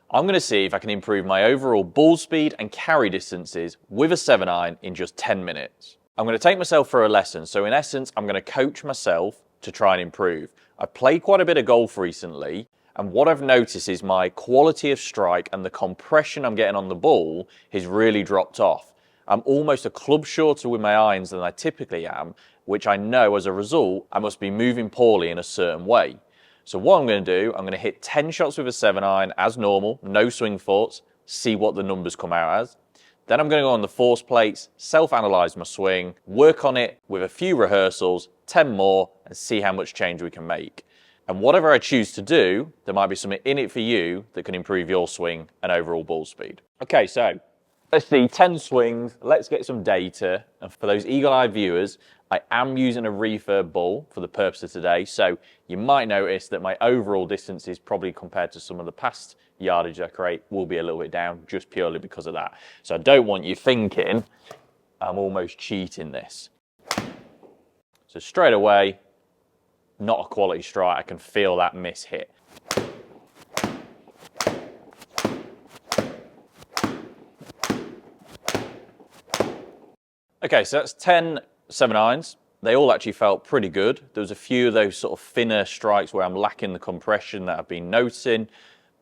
I'm going to see if I can improve my overall ball speed and carry distances with a 7-iron in just 10 minutes. I'm going to take myself through a lesson, so in essence, I'm going to coach myself to try and improve. I've played quite a bit of golf recently, and what I've noticed is my quality of strike and the compression I'm getting on the ball has really dropped off. I'm almost a club shorter with my irons than I typically am, which I know as a result, I must be moving poorly in a certain way. So what I'm going to do, I'm going to hit 10 shots with a 7-iron as normal, no swing thoughts, see what the numbers come out as. Then I'm going to go on the force plates, self-analyse my swing, work on it with a few rehearsals, 10 more, and see how much change we can make. And whatever I choose to do, there might be something in it for you that can improve your swing and overall ball speed. Okay, so let's see 10 swings, let's get some data. And for those eagle-eyed viewers, I am using a refurb ball for the purpose of today, so you might notice that my overall distance is probably compared to some of the past yardage I create will be a little bit down just purely because of that. So I don't want you thinking I'm almost cheating this. So straight away, not a quality strike, I can feel that miss hit. Okay, so that's 10 7-irons. They all actually felt pretty good. There was a few of those sort of thinner strikes where I'm lacking the compression that I've been noticing.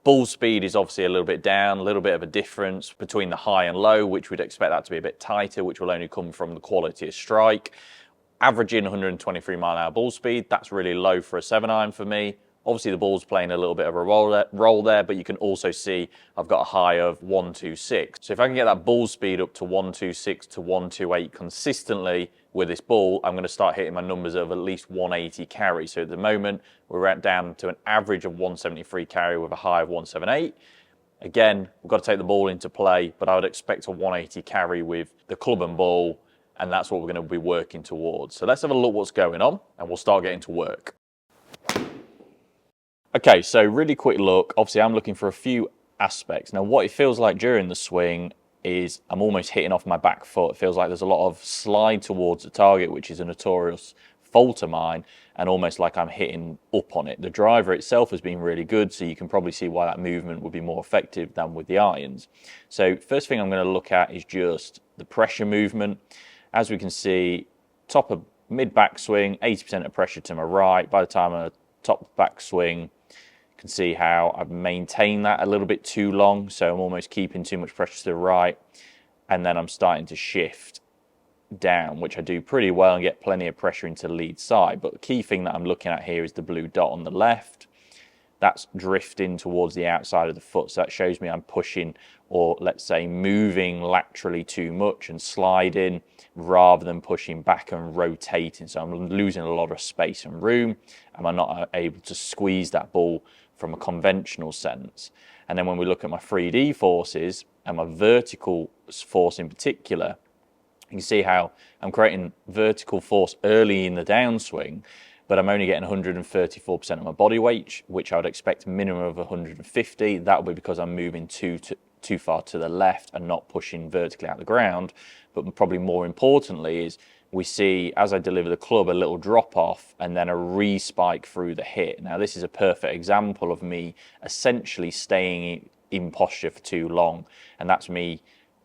Ball speed is obviously a little bit down, a little bit of a difference between the high and low, which we'd expect that to be a bit tighter, which will only come from the quality of strike. Averaging 123 mile an hour ball speed, that's really low for a 7-iron for me. Obviously the ball's playing a little bit of a roll there, but you can also see I've got a high of 126. So if I can get that ball speed up to 126 to 128 consistently with this ball, I'm going to start hitting my numbers of at least 180 carry. So at the moment, we're down to an average of 173 carry with a high of 178. Again, we've got to take the ball into play, but I would expect a 180 carry with the club and ball, and that's what we're going to be working towards. So let's have a look what's going on, and we'll start getting to work. Okay, so really quick look. Obviously, I'm looking for a few aspects. Now, what it feels like during the swing is I'm almost hitting off my back foot. It feels like there's a lot of slide towards the target, which is a notorious fault of mine, and almost like I'm hitting up on it. The driver itself has been really good, so you can probably see why that movement would be more effective than with the irons. So first thing I'm going to look at is just the pressure movement. As we can see, top of mid backswing, 80% of pressure to my right. By the time I top backswing, you can see how I've maintained that a little bit too long, so I'm almost keeping too much pressure to the right, and then I'm starting to shift down, which I do pretty well and get plenty of pressure into the lead side. But the key thing that I'm looking at here is the blue dot on the left. That's drifting towards the outside of the foot, so that shows me I'm pushing, or let's say moving laterally too much and sliding rather than pushing back and rotating. So I'm losing a lot of space and room, and I'm not able to squeeze that ball from a conventional sense. And then when we look at my 3D forces and my vertical force in particular, you can see how I'm creating vertical force early in the downswing, but I'm only getting 134% of my body weight, which I would expect a minimum of 150. That will be because I'm moving too far to the left and not pushing vertically out the ground. But probably more importantly is we see, as I deliver the club, a little drop off and then a re-spike through the hit. Now this is a perfect example of me essentially staying in posture for too long, and that's me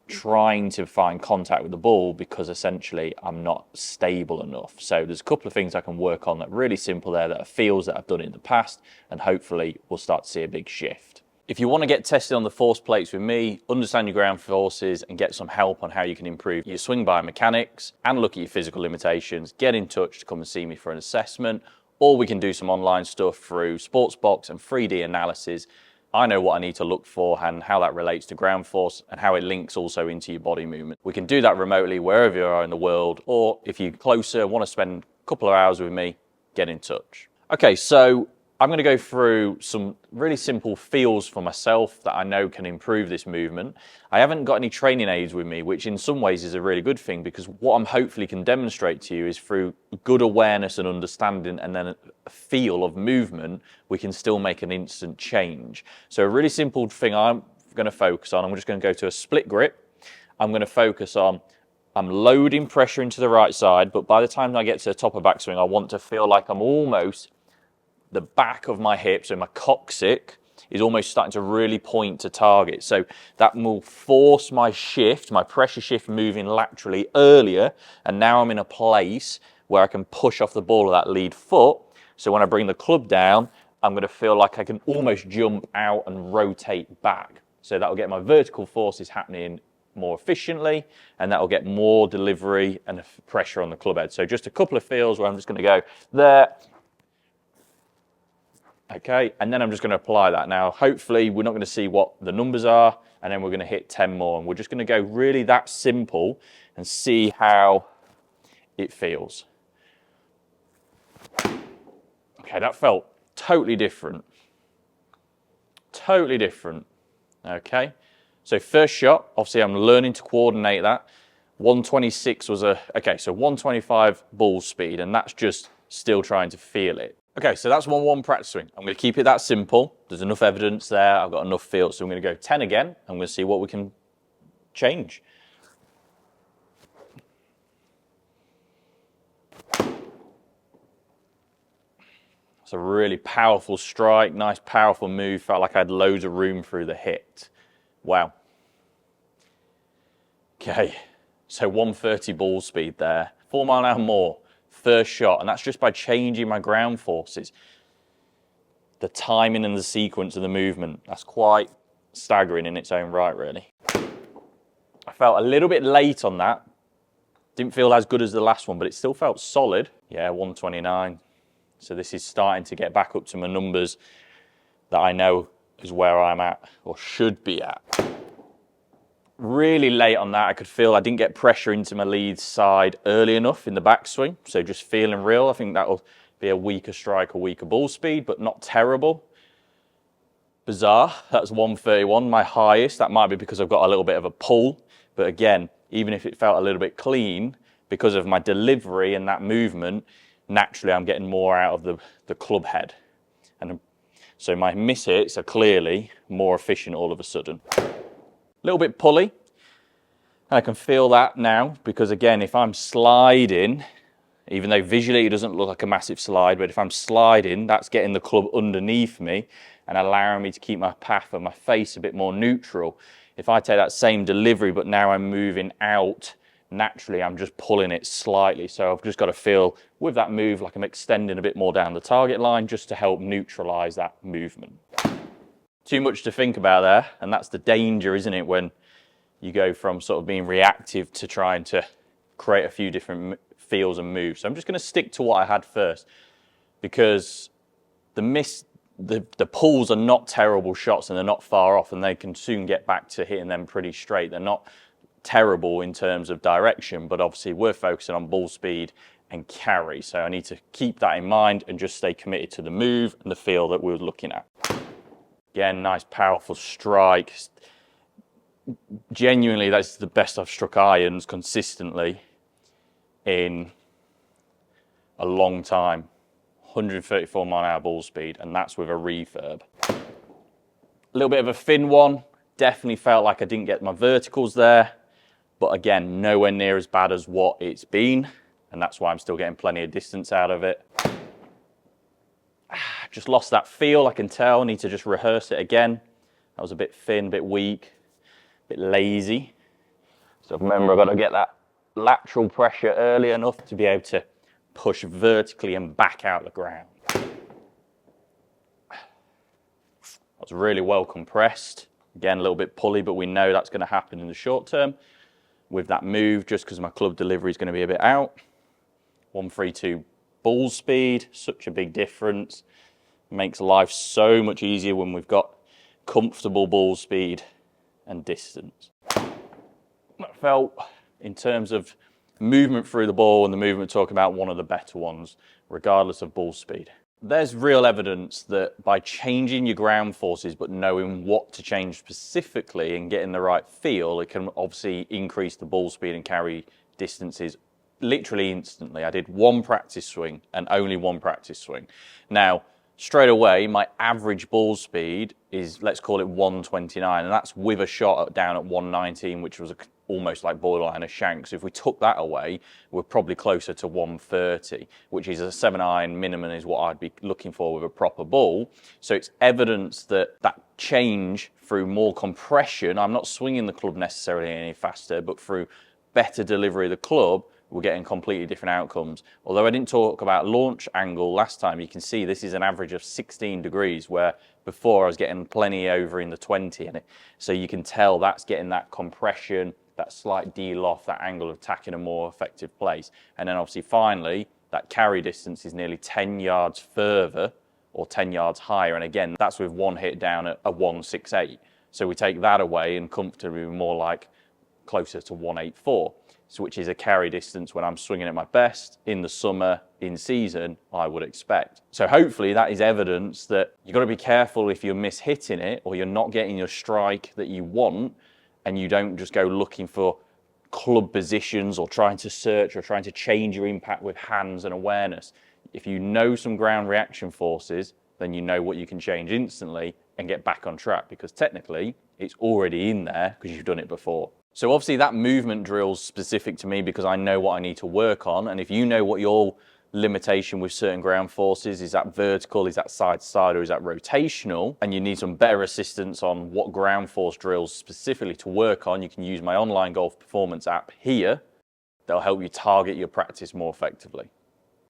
trying to find contact with the ball because essentially I'm not stable enough. So there's a couple of things I can work on that are really simple there, that are feels that I've done in the past, and hopefully we'll start to see a big shift. If you want to get tested on the force plates with me, understand your ground forces and get some help on how you can improve your swing biomechanics and look at your physical limitations, get in touch to come and see me for an assessment, or we can do some online stuff through Sportsbox and 3D analysis. I know what I need to look for and how that relates to ground force and how it links also into your body movement. We can do that remotely wherever you are in the world, or if you're closer, want to spend a couple of hours with me, get in touch. Okay, so I'm going to go through some really simple feels for myself that I know can improve this movement. I haven't got any training aids with me, which in some ways is a really good thing, because what I'm hopefully can demonstrate to you is through good awareness and understanding and then a feel of movement, we can still make an instant change. So a really simple thing I'm going to focus on, I'm just going to go to a split grip. I'm going to focus on, I'm loading pressure into the right side, but by the time I get to the top of backswing, I want to feel like I'm almost the back of my hip, so my coccyx is almost starting to really point to target. So that will force my shift, my pressure shift moving laterally earlier, and now I'm in a place where I can push off the ball of that lead foot. So when I bring the club down, I'm going to feel like I can almost jump out and rotate back. So that will get my vertical forces happening more efficiently, and that will get more delivery and pressure on the club head. So just a couple of feels where I'm just going to go there. Okay, and then I'm just going to apply that. Now, hopefully we're not going to see what the numbers are, and then we're going to hit 10 more. And we're just going to go really that simple and see how it feels. Okay, that felt totally different. Totally different. Okay, so first shot, obviously I'm learning to coordinate that. 126 was okay, so 125 ball speed, and that's just still trying to feel it. Okay, so that's 1-1 practice swing. I'm going to keep it that simple. There's enough evidence there. I've got enough feel. So I'm going to go 10 again. I'm going to see what we can change. It's a really powerful strike, nice powerful move. Felt like I had loads of room through the hit. Wow. Okay, so 130 ball speed there. 4 mile an hour more. First shot, and that's just by changing my ground forces. The timing and the sequence of the movement, that's quite staggering in its own right, really. I felt a little bit late on that. Didn't feel as good as the last one, but it still felt solid. Yeah, 129. So this is starting to get back up to my numbers that I know is where I'm at, or should be at. Really late on that, I could feel I didn't get pressure into my lead side early enough in the backswing, so just feeling real. I think that'll be a weaker strike, a weaker ball speed, but not terrible. Bizarre, that's 131, my highest. That might be because I've got a little bit of a pull, but again, even if it felt a little bit clean, because of my delivery and that movement, naturally I'm getting more out of the club head. And so my miss hits are clearly more efficient all of a sudden. A little bit pulley, and I can feel that now, because again, if I'm sliding, even though visually it doesn't look like a massive slide, but if I'm sliding, that's getting the club underneath me and allowing me to keep my path and my face a bit more neutral. If I take that same delivery, but now I'm moving out, naturally I'm just pulling it slightly. So I've just got to feel with that move like I'm extending a bit more down the target line just to help neutralize that movement. Too much to think about there, and that's the danger, isn't it, when you go from sort of being reactive to trying to create a few different feels and moves. So I'm just going to stick to what I had first, because the pulls are not terrible shots and they're not far off, and they can soon get back to hitting them pretty straight. They're not terrible in terms of direction, but obviously we're focusing on ball speed and carry. So I need to keep that in mind and just stay committed to the move and the feel that we were looking at. Again, nice powerful strike. Genuinely, that's the best I've struck irons consistently in a long time. 134 mile an hour ball speed, and that's with a refurb. A little bit of a thin one. Definitely felt like I didn't get my verticals there, but again, nowhere near as bad as what it's been, and that's why I'm still getting plenty of distance out of it. Just lost that feel, I can tell. I need to just rehearse it again. That was a bit thin, a bit weak, a bit lazy. So remember, I've got to get that lateral pressure early enough to be able to push vertically and back out the ground. That was really well compressed. Again, a little bit pulley, but we know that's going to happen in the short term with that move, just because my club delivery is going to be a bit out. 132 ball speed, such a big difference. Makes life so much easier when we've got comfortable ball speed and distance. That felt, in terms of movement through the ball and the movement talking about, one of the better ones, regardless of ball speed. There's real evidence that by changing your ground forces but knowing what to change specifically and getting the right feel, it can obviously increase the ball speed and carry distances literally instantly. I did one practice swing and only one practice swing. Now, straight away, my average ball speed is, let's call it 129, and that's with a shot down at 119, which was almost like borderline a shank. So if we took that away, we're probably closer to 130, which is a 7-iron minimum is what I'd be looking for with a proper ball. So it's evidence that that change through more compression, I'm not swinging the club necessarily any faster, but through better delivery of the club, we're getting completely different outcomes. Although I didn't talk about launch angle last time, you can see this is an average of 16 degrees, where before I was getting plenty over in the 20 in it. So you can tell that's getting that compression, that slight de-loft, that angle of attack in a more effective place. And then obviously finally, that carry distance is nearly 10 yards further or 10 yards higher. And again, that's with one hit down at a 168. So we take that away and comfortably more like closer to 184. So which is a carry distance when I'm swinging at my best in the summer, in season, I would expect. So hopefully that is evidence that you've got to be careful if you're mishitting it or you're not getting your strike that you want, and you don't just go looking for club positions or trying to search or trying to change your impact with hands and awareness. If you know some ground reaction forces, then you know what you can change instantly and get back on track, because technically it's already in there because you've done it before. So obviously that movement drill's specific to me because I know what I need to work on. And if you know what your limitation with certain ground forces, is that vertical, is that side to side, or is that rotational, and you need some better assistance on what ground force drills specifically to work on, you can use my online golf performance app here. They'll help you target your practice more effectively.